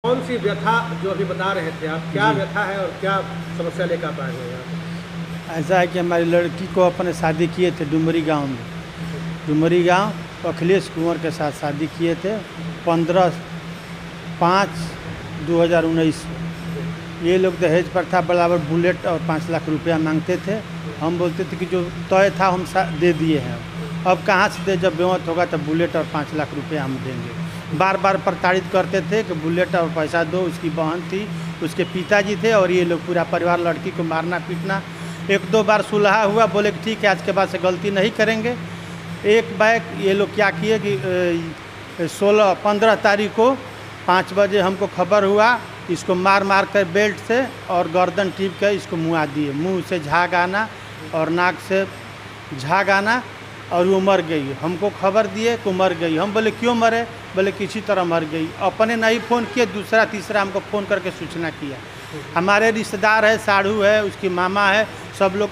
कौन सी व्यथा जो अभी बता रहे थे आप, क्या व्यथा है और क्या समस्या लेकर आप आए हुए हैं यहाँ पे? ऐसा है कि हमारी लड़की को अपने शादी किए थे डुमरी गांव में। डुमरी गांव अखिलेश कुंवर के साथ शादी किए थे 15/5/2019 में। ये लोग दहेज प्रथा बराबर बुलेट और 5 लाख रुपया मांगते थे। हम बोलते थे कि जो तय था हम दे दिए हैं, अब कहाँ से दे, जब बेवत होगा तब बुलेट और 5 लाख रुपया हम देंगे। बार बार प्रताड़ित करते थे कि बुलेट और पैसा दो। उसकी बहन थी, उसके पिताजी थे और ये लोग पूरा परिवार लड़की को मारना पीटना। 1-2 बार सुलह हुआ, बोले कि ठीक है आज के बाद से गलती नहीं करेंगे। एक बैग ये लोग क्या किए कि 15 तारीख को 5 बजे हमको खबर हुआ, इसको मार मार कर बेल्ट से और गर्दन टीप कर इसको मुआ दिए। मुंह से झाग आना और नाक से झाग आना और वो मर गई। हमको खबर दिए कि मर गई। हम बोले क्यों मरे? बोले किसी तरह मर गई। अपने नहीं फ़ोन किए, दूसरा तीसरा हमको फ़ोन करके सूचना किया। हमारे रिश्तेदार है, साढ़ू है, उसकी मामा है, सब लोग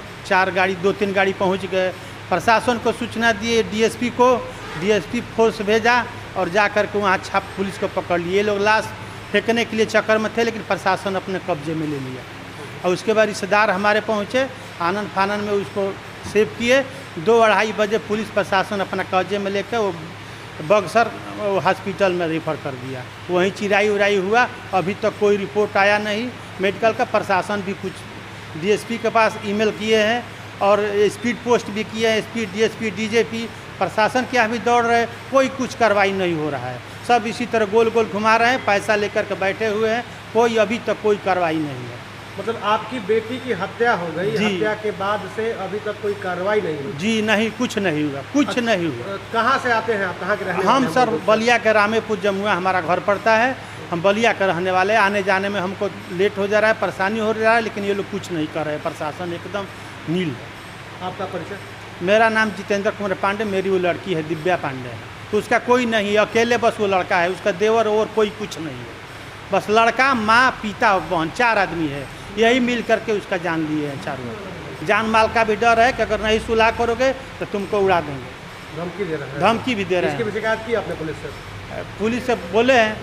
2-3 गाड़ी पहुंच गए। प्रशासन को सूचना दिए, डीएसपी को, डीएसपी फोर्स भेजा और जा कर के वहाँ छाप पुलिस को पकड़ लिए। ये लोग लाश फेंकने के लिए चक्कर में थे, लेकिन प्रशासन अपने कब्जे में ले लिया। और उसके बाद रिश्तेदार हमारे पहुँचे, आनन फानन में उसको सेव किए। 2-2:30 बजे पुलिस प्रशासन अपना कब्जे में लेकर वो बक्सर हॉस्पिटल में रेफर कर दिया। वहीं चिराई उराई हुआ, अभी तक कोई रिपोर्ट आया नहीं मेडिकल का। प्रशासन भी कुछ डीएसपी के पास ईमेल किए हैं और स्पीड पोस्ट भी किए हैं। स्पीड डीएसपी डीजेपी प्रशासन के यहाँ भी दौड़ रहे, कोई कुछ कार्रवाई नहीं हो रहा है। सब इसी तरह गोल गोल घुमा रहे हैं, पैसा लेकर के बैठे हुए हैं, कोई अभी तक कोई कार्रवाई नहीं है। मतलब आपकी बेटी की हत्या हो गई, हत्या के बाद से अभी तक कोई कार्रवाई नहीं हुई? जी नहीं, कुछ नहीं हुआ, कुछ नहीं हुआ। कहाँ से आते हैं आप, कहाँ के रहने वाले? हम सर बलिया के रामेपुर जमुआ हमारा घर पड़ता है। हम बलिया के रहने वाले। आने जाने में हमको लेट हो जा रहा है, परेशानी हो रहा है, लेकिन ये लोग कुछ नहीं कर रहे हैं। प्रशासन एकदम नील है। आपका परिचय? मेरा नाम जितेंद्र कुमार पांडे, मेरी वो लड़की है दिव्या पांडे है। तो उसका कोई नहीं, अकेले बस वो लड़का है, उसका देवर और कोई कुछ नहीं है। बस लड़का, माँ, पिता और बहन, 4 आदमी है। यही मिल करके उसका जान लिए हैं चारों। जान माल का भी डर है कि अगर नहीं सुलह करोगे तो तुमको उड़ा देंगे। धमकी दे रहे हैं? धमकी भी दे रहे हैं। इसकी शिकायत की आपने पुलिस से? पुलिस से बोले हैं,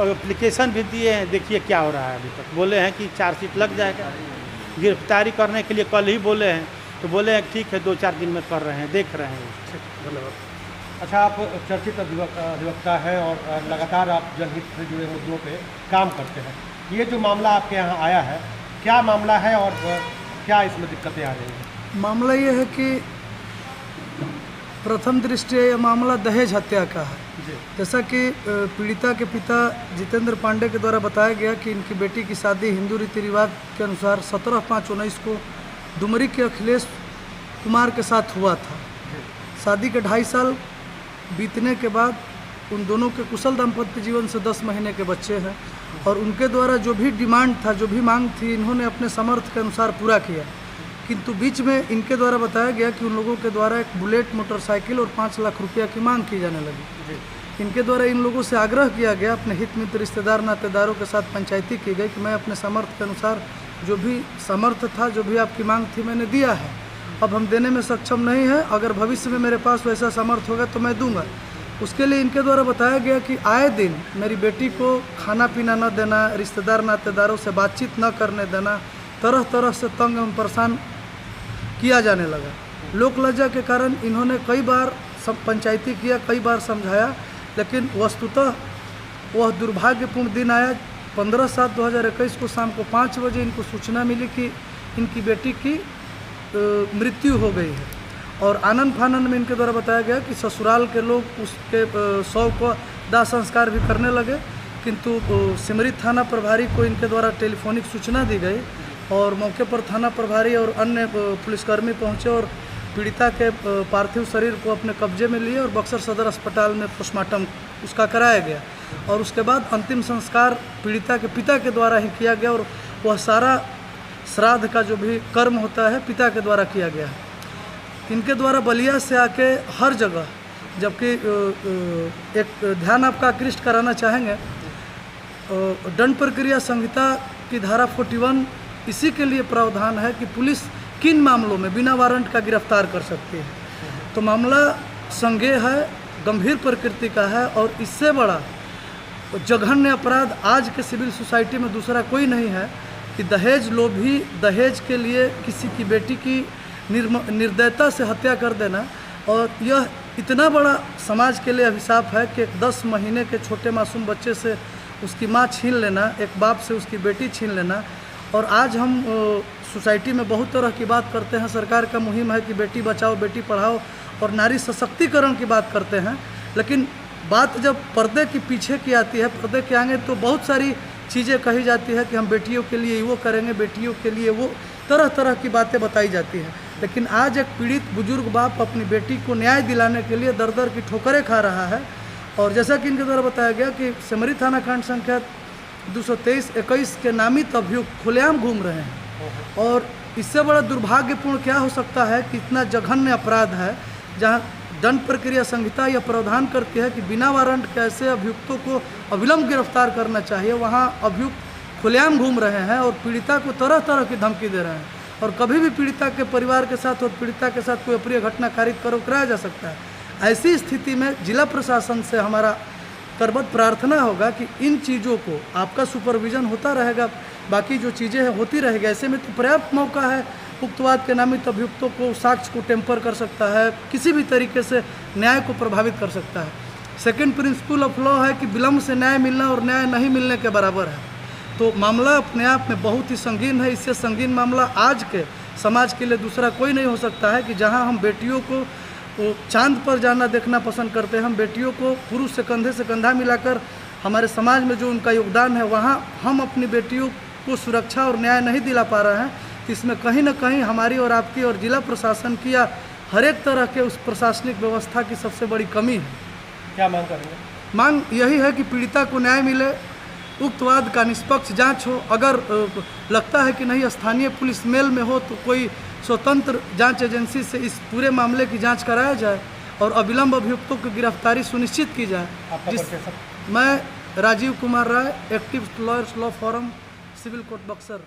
एप्लीकेशन भी दिए हैं, देखिए क्या हो रहा है। अभी तक बोले हैं कि चार्जशीट लग जाएगा, गिरफ्तारी करने के लिए कल ही बोले हैं। तो बोले हैं ठीक है 2-4 दिन में कर रहे हैं, देख रहे हैं। धन्यवाद। अच्छा, आप चर्चित अधिवक्ता हैं और लगातार आप जनहित से जुड़े मुद्दों पे काम करते हैं। ये जो मामला आपके यहाँ आया है, क्या मामला है और क्या इसमें दिक्कतें आ रही हैं? मामला ये है कि प्रथम दृष्टया यह मामला दहेज हत्या का है। जैसा कि पीड़िता के पिता जितेंद्र पांडे के द्वारा बताया गया कि इनकी बेटी की शादी हिंदू रीति रिवाज के अनुसार 17/5/19 को डुमरी के अखिलेश कुमार के साथ हुआ था। शादी के 2.5 साल बीतने के बाद उन दोनों के कुशल दाम्पत्य जीवन से 10 महीने के बच्चे हैं और उनके द्वारा जो भी डिमांड था, जो भी मांग थी, इन्होंने अपने सामर्थ्य के अनुसार पूरा किया। किंतु बीच में इनके द्वारा बताया गया कि उन लोगों के द्वारा एक बुलेट मोटरसाइकिल और 5 लाख रुपया की मांग की जाने लगी। इनके द्वारा इन लोगों से आग्रह किया गया, अपने हित मित्र रिश्तेदार नातेदारों के साथ पंचायती की गई कि मैं अपने सामर्थ्य के अनुसार जो भी सामर्थ्य था, जो भी आपकी मांग थी, मैंने दिया है। अब हम देने में सक्षम नहीं है, अगर भविष्य में मेरे पास वैसा सामर्थ्य होगा तो मैं दूंगा। उसके लिए इनके द्वारा बताया गया कि आए दिन मेरी बेटी को खाना पीना न देना, रिश्तेदार नातेदारों से बातचीत न करने देना, तरह तरह से तंग एवं परेशान किया जाने लगा। लोक लज्जा के कारण इन्होंने कई बार सब पंचायती किया, कई बार समझाया, लेकिन वस्तुतः वह दुर्भाग्यपूर्ण दिन आया 15/7/2021 को शाम को 5 बजे इनको सूचना मिली कि इनकी बेटी की मृत्यु हो गई है। और आनंद फानन में इनके द्वारा बताया गया कि ससुराल के लोग उसके शव को दाह संस्कार भी करने लगे, किंतु सिमरी थाना प्रभारी को इनके द्वारा टेलीफोनिक सूचना दी गई और मौके पर थाना प्रभारी और अन्य पुलिसकर्मी पहुंचे और पीड़िता के पार्थिव शरीर को अपने कब्जे में लिए और बक्सर सदर अस्पताल में पोस्टमार्टम उसका कराया गया। और उसके बाद अंतिम संस्कार पीड़िता के पिता के द्वारा ही किया गया और वह सारा श्राद्ध का जो भी कर्म होता है पिता के द्वारा किया गया है। इनके द्वारा बलिया से आके हर जगह, जबकि एक ध्यान आपका आकृष्ट कराना चाहेंगे, दंड प्रक्रिया संहिता की धारा 41 इसी के लिए प्रावधान है कि पुलिस किन मामलों में बिना वारंट का गिरफ्तार कर सकती है। तो मामला संज्ञेय है, गंभीर प्रकृति का है और इससे बड़ा जघन्य अपराध आज के सिविल सोसाइटी में दूसरा कोई नहीं है कि दहेज लोभी दहेज के लिए किसी की बेटी की निर्दयता से हत्या कर देना। और यह इतना बड़ा समाज के लिए अभिशाप है कि 10 महीने के छोटे मासूम बच्चे से उसकी माँ छीन लेना, एक बाप से उसकी बेटी छीन लेना। और आज हम सोसाइटी में बहुत तरह की बात करते हैं, सरकार का मुहिम है कि बेटी बचाओ बेटी पढ़ाओ और नारी सशक्तिकरण की बात करते हैं, लेकिन बात जब पर्दे के पीछे की आती है, पर्दे के आगे, तो बहुत सारी चीज़ें कही जाती है कि हम बेटियों के लिए वो करेंगे, बेटियों के लिए वो, तरह तरह की बातें बताई जाती हैं। लेकिन आज एक पीड़ित बुजुर्ग बाप अपनी बेटी को न्याय दिलाने के लिए दर दर की ठोकरें खा रहा है। और जैसा कि इनके द्वारा बताया गया कि सेमरी थाना कांड संख्या 223-21 के नामित अभियुक्त खुलेआम घूम रहे हैं। और इससे बड़ा दुर्भाग्यपूर्ण क्या हो सकता है कि इतना जघन्य अपराध है जहां दंड प्रक्रिया संहिता यह प्रावधान करती है कि बिना वारंट के ऐसे अभियुक्तों को अविलंब गिरफ्तार करना चाहिए, वहां अभियुक्त खुलेआम घूम रहे हैं और पीड़िता को तरह तरह की धमकी दे रहे हैं। और कभी भी पीड़िता के परिवार के साथ और पीड़िता के साथ कोई अप्रिय घटना कारित कराया जा सकता है। ऐसी स्थिति में जिला प्रशासन से हमारा करबद्ध प्रार्थना होगा कि इन चीज़ों को आपका सुपरविजन होता रहेगा, बाकी जो चीज़ें हैं होती रहेगी। ऐसे में तो पर्याप्त मौका है, उक्तवाद के नामित अभियुक्तों को साक्ष्य को टेम्पर कर सकता है, किसी भी तरीके से न्याय को प्रभावित कर सकता है। सेकेंड प्रिंसिपल ऑफ लॉ है कि विलम्ब से न्याय मिलना और न्याय नहीं मिलने के बराबर है। तो मामला अपने आप में बहुत ही संगीन है। इससे संगीन मामला आज के समाज के लिए दूसरा कोई नहीं हो सकता है कि जहां हम बेटियों को चांद पर जाना देखना पसंद करते हैं, हम बेटियों को पुरुष से कंधा मिलाकर हमारे समाज में जो उनका योगदान है वहां हम अपनी बेटियों को सुरक्षा और न्याय नहीं दिला पा रहे हैं। तो इसमें कहीं ना कहीं हमारी और आपकी और जिला प्रशासन की या हर एक तरह के उस प्रशासनिक व्यवस्था की सबसे बड़ी कमी है। क्या मांग करेंगे? मांग यही है कि पीड़िता को न्याय मिले, उक्तवाद का निष्पक्ष जांच हो। अगर लगता है कि नहीं स्थानीय पुलिस मेल में हो तो कोई स्वतंत्र जांच एजेंसी से इस पूरे मामले की जांच कराया जाए और अविलंब अभियुक्तों की गिरफ्तारी सुनिश्चित की जाए। मैं Rajiv Kumar Rai, active lawyers law forum, civil court Buxar.